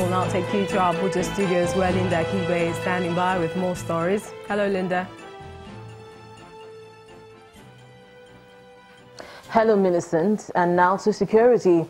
We'll now take you to our Abuja studios where Linda Kibe is standing by with more stories. Hello, Linda. Hello, Millicent. And now to security.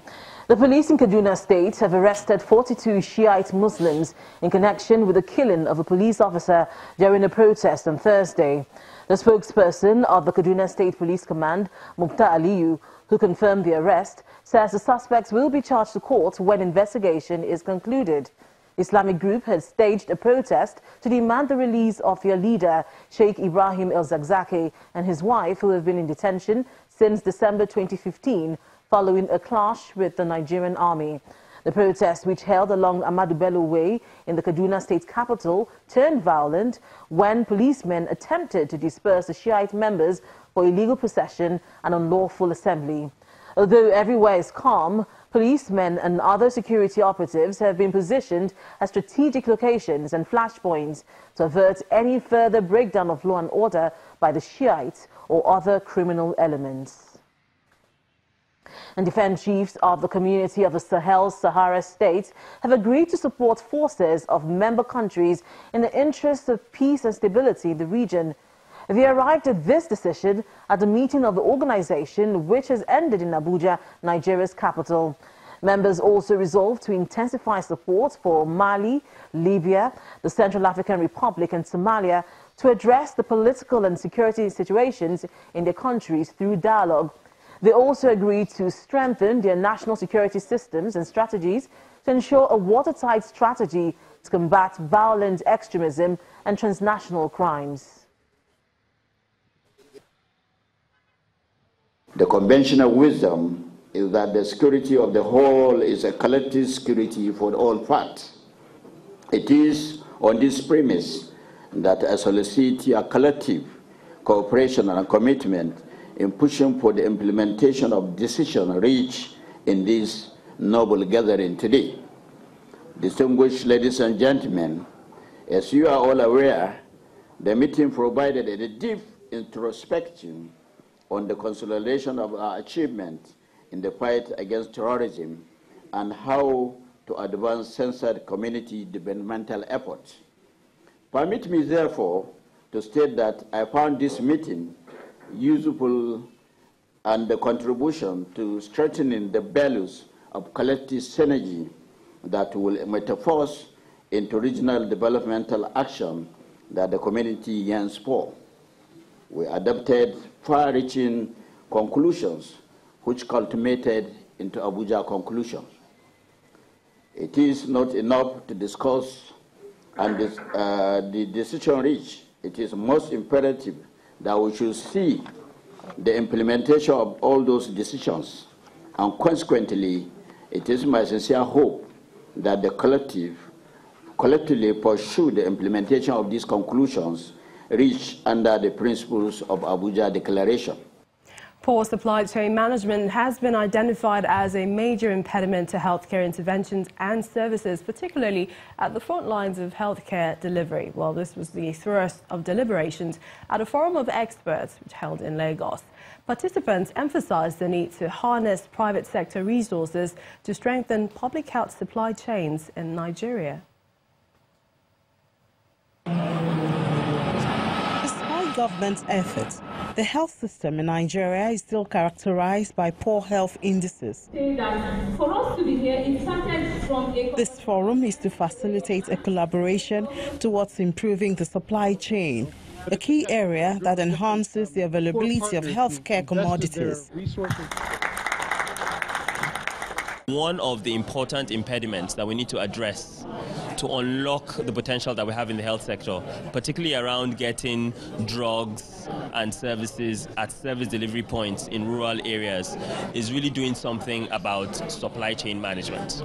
The police in Kaduna State have arrested 42 Shiite Muslims in connection with the killing of a police officer during a protest on Thursday. The spokesperson of the Kaduna State Police Command, Mukhtar Aliyu, who confirmed the arrest, says the suspects will be charged to court when investigation is concluded. The Islamic group has staged a protest to demand the release of their leader, Sheikh Ibrahim El-Zakzaki, and his wife, who have been in detention since December 2015, following a clash with the Nigerian army. The protest, which held along Ahmadu Bello Way in the Kaduna State capital, turned violent when policemen attempted to disperse the Shiite members for illegal possession and unlawful assembly. Although everywhere is calm, policemen and other security operatives have been positioned at strategic locations and flashpoints to avert any further breakdown of law and order by the Shiites or other criminal elements. And defense chiefs of the community of the Sahel-Sahara states have agreed to support forces of member countries in the interest of peace and stability in the region. They arrived at this decision at the meeting of the organization, which has ended in Abuja, Nigeria's capital. Members also resolved to intensify support for Mali, Libya, the Central African Republic and Somalia to address the political and security situations in their countries through dialogue. They also agreed to strengthen their national security systems and strategies to ensure a watertight strategy to combat violent extremism and transnational crimes. The conventional wisdom is that the security of the whole is a collective security for all parts. It is on this premise that I solicit your collective cooperation and commitment in pushing for the implementation of decisions reached in this noble gathering today. Distinguished ladies and gentlemen, as you are all aware, the meeting provided a deep introspection on the consolidation of our achievements in the fight against terrorism and how to advance censored community developmental efforts. Permit me, therefore, to state that I found this meeting useful and the contribution to strengthening the values of collective synergy that will metamorphose into regional developmental action that the community yearns for. We adopted far-reaching conclusions which culminated into Abuja conclusions. It is not enough to discuss and the decision reached. It is most imperative that we should see the implementation of all those decisions. And consequently, it is my sincere hope that the collectively pursue the implementation of these conclusions reached under the principles of Abuja Declaration. Poor supply chain management has been identified as a major impediment to healthcare interventions and services, particularly at the front lines of healthcare delivery. Well, this was the thrust of deliberations at a forum of experts which held in Lagos. Participants emphasized the need to harness private sector resources to strengthen public health supply chains in Nigeria. Despite government's efforts, the health system in Nigeria is still characterized by poor health indices. This forum is to facilitate a collaboration towards improving the supply chain, a key area that enhances the availability of healthcare commodities. One of the important impediments that we need to address to unlock the potential that we have in the health sector, particularly around getting drugs and services at service delivery points in rural areas, is really doing something about supply chain management.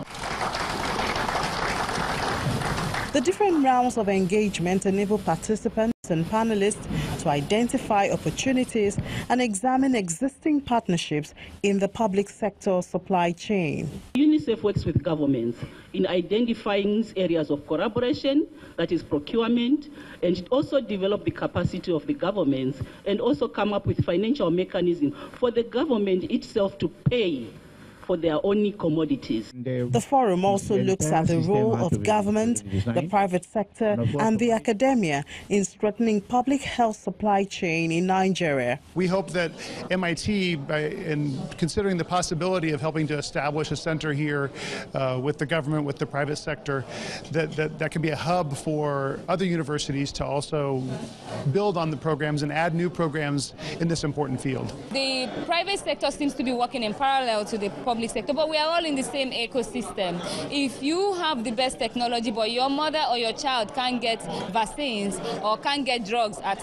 The different rounds of engagement enable participants and panelists to identify opportunities and examine existing partnerships in the public sector supply chain. UNICEF works with governments in identifying areas of collaboration, that is procurement, and it also develop the capacity of the governments and also come up with financial mechanisms for the government itself to pay for their only commodities. The forum also looks at the role of government, the private sector, and the academia in strengthening public health supply chain in Nigeria. We hope that MIT, in considering the possibility of helping to establish a center here with the government, with the private sector, that can be a hub for other universities to also build on the programs and add new programs in this important field. The private sector seems to be working in parallel to the public sector, but we are all in the same ecosystem. If you have the best technology, but your mother or your child can't get vaccines or can't get drugs at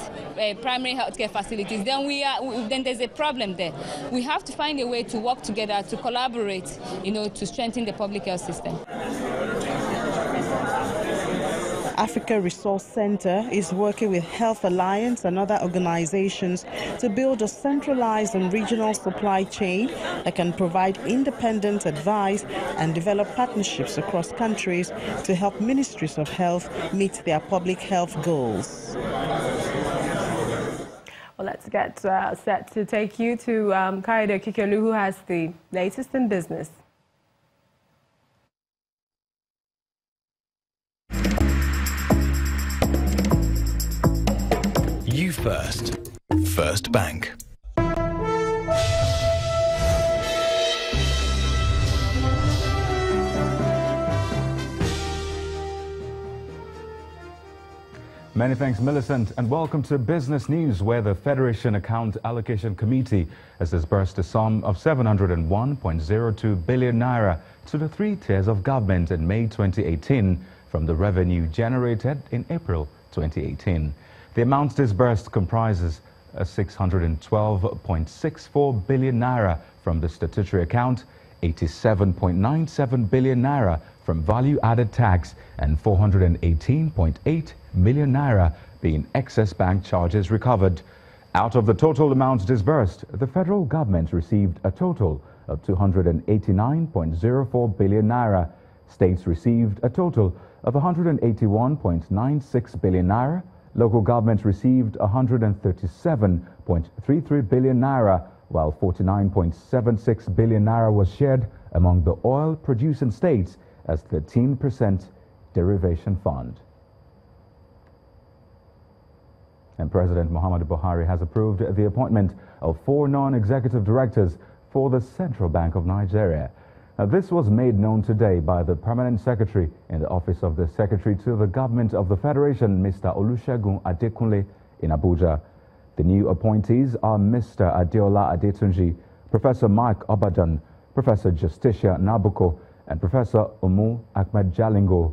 primary healthcare facilities, then there's a problem there. We have to find a way to work together, to collaborate, to strengthen the public health system. Africa Resource Center is working with Health Alliance and other organizations to build a centralized and regional supply chain that can provide independent advice and develop partnerships across countries to help ministries of health meet their public health goals. Well, let's get set to take you to Kayode Kikelu, who has the latest in business. You First. First Bank. Many thanks, Millicent, and welcome to Business News, where the Federation Account Allocation Committee has disbursed a sum of 701.02 billion naira to the three tiers of government in May 2018 from the revenue generated in April 2018. The amount disbursed comprises 612.64 billion naira from the statutory account, 87.97 billion naira from value-added tax, and 418.8 million naira being excess bank charges recovered. Out of the total amounts disbursed, the federal government received a total of 289.04 billion naira. States received a total of 181.96 billion naira. Local governments received 137.33 billion naira, while 49.76 billion naira was shared among the oil-producing states as 13% derivation fund. And President Muhammadu Buhari has approved the appointment of 4 non-executive directors for the Central Bank of Nigeria. This was made known today by the Permanent Secretary in the Office of the Secretary to the Government of the Federation, Mr. Olusegun Adekunle, in Abuja. The new appointees are Mr. Adeola Adetunji, Professor Mike Obadan, Professor Justicia Nabuko, and Professor Umu Ahmed Jalingo.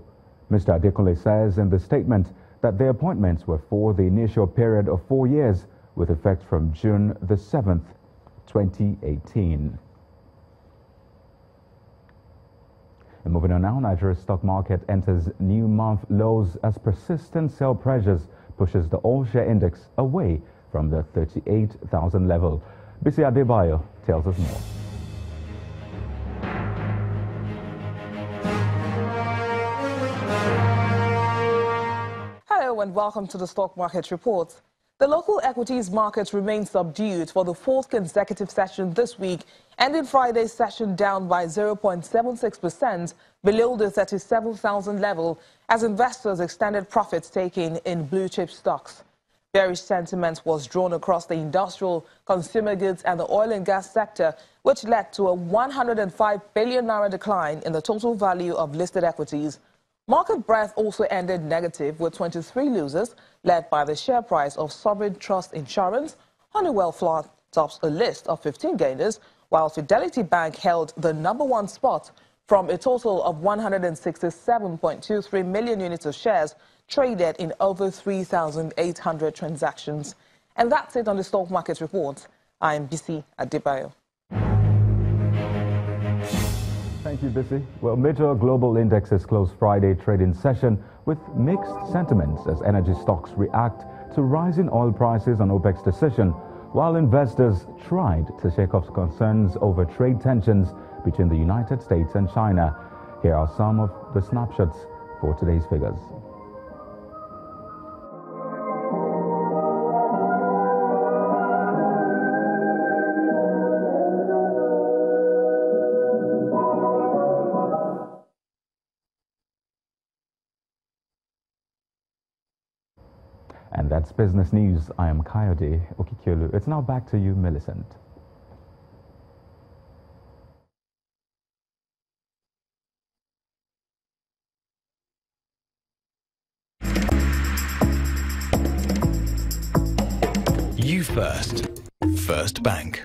Mr. Adekunle says in the statement that the appointments were for the initial period of 4 years with effect from June the 7th, 2018. And moving on now, Nigeria's stock market enters new month lows as persistent sell pressures pushes the all-share index away from the 38,000 level. Bisi Adebayo tells us more. Hello and welcome to the Stock Market Report. The local equities market remained subdued for the 4th consecutive session this week, ending Friday's session down by 0.76% below the 37,000 level as investors extended profits taking in blue-chip stocks. Bearish sentiment was drawn across the industrial, consumer goods and the oil and gas sector, which led to a 105 billion naira decline in the total value of listed equities. Market breadth also ended negative with 23 losers, led by the share price of Sovereign Trust Insurance. Honeywell Flood tops a list of 15 gainers, while Fidelity Bank held the #1 spot from a total of 167.23 million units of shares traded in over 3,800 transactions. And that's it on the Stock Market Report. I'm Bisi Adebayo. Thank you, Bisi. Well, major global indexes closed Friday trading session with mixed sentiments as energy stocks react to rising oil prices on OPEC's decision, while investors tried to shake off concerns over trade tensions between the United States and China. Here are some of the snapshots for today's figures. business news. I am Kayode Okikiolu. It's now back to you, Millicent. You first. First Bank.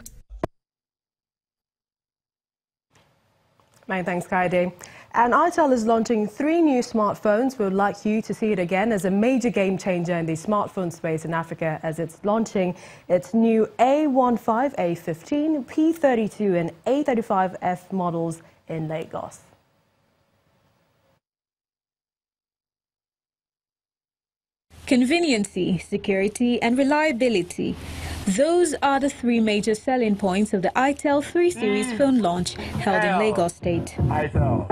Many thanks, Kaide. And ITEL is launching 3 new smartphones. We would like you to see it again as a major game changer in the smartphone space in Africa, as it's launching its new A15, A15, P32 and A35F models in Lagos. Conveniency, security and reliability. Those are the 3 major selling points of the ITEL 3 Series phone launch held in Lagos State. ITEL.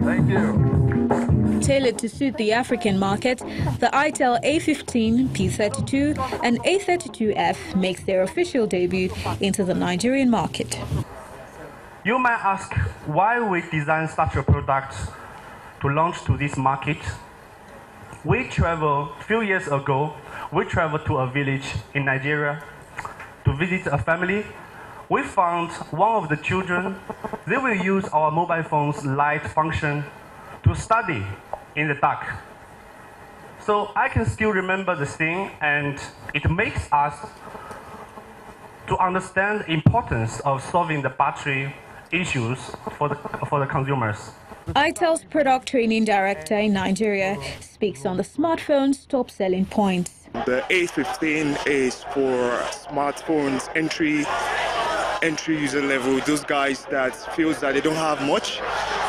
Thank you. Tailored to suit the African market, the ITEL A15, P32 and A32F makes their official debut into the Nigerian market. You might ask why we designed such a product to launch to this market. A few years ago, we traveled to a village in Nigeria to visit a family. We found one of the children, they will use our mobile phone's light function to study in the dark. So I can still remember the thing, and it makes us to understand the importance of solving the battery issues for the consumers. ITEL's product training director in Nigeria speaks on the smartphone's top selling points. The A15 is for smartphones entry user level, those guys that feels that they don't have much,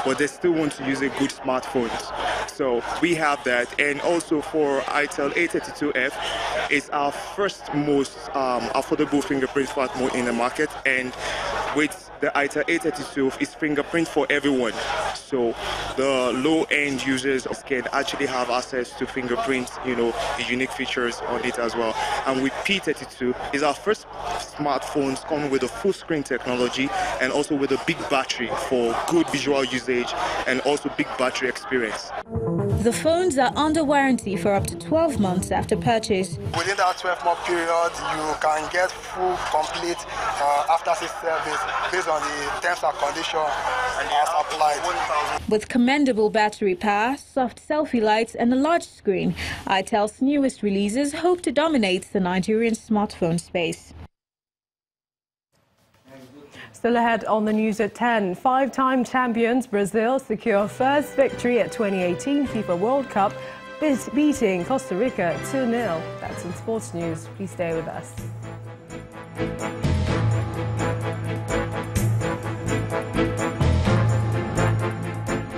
but they still want to use a good smartphone. So we have that. And also for ITEL A32F, it's our first most affordable fingerprint smartphone in the market. And with the ITEL A32, it's fingerprint for everyone. So the low-end users can actually have access to fingerprint, the unique features on it as well. And with P32, it's our first smartphones coming with a full screen technology and also with a big battery for good visual usage and also big battery experience. The phones are under warranty for up to 12 months after purchase. Within that 12-month period, you can get full, complete after-sales service based on the terms and conditions as applied. With commendable battery power, soft selfie lights and a large screen, ITEL's newest releases hope to dominate the Nigerian smartphone space. Still ahead on the news at 10, 5-time champions Brazil secure first victory at 2018 FIFA World Cup, beating Costa Rica 2-0. That's in sports news. Please stay with us.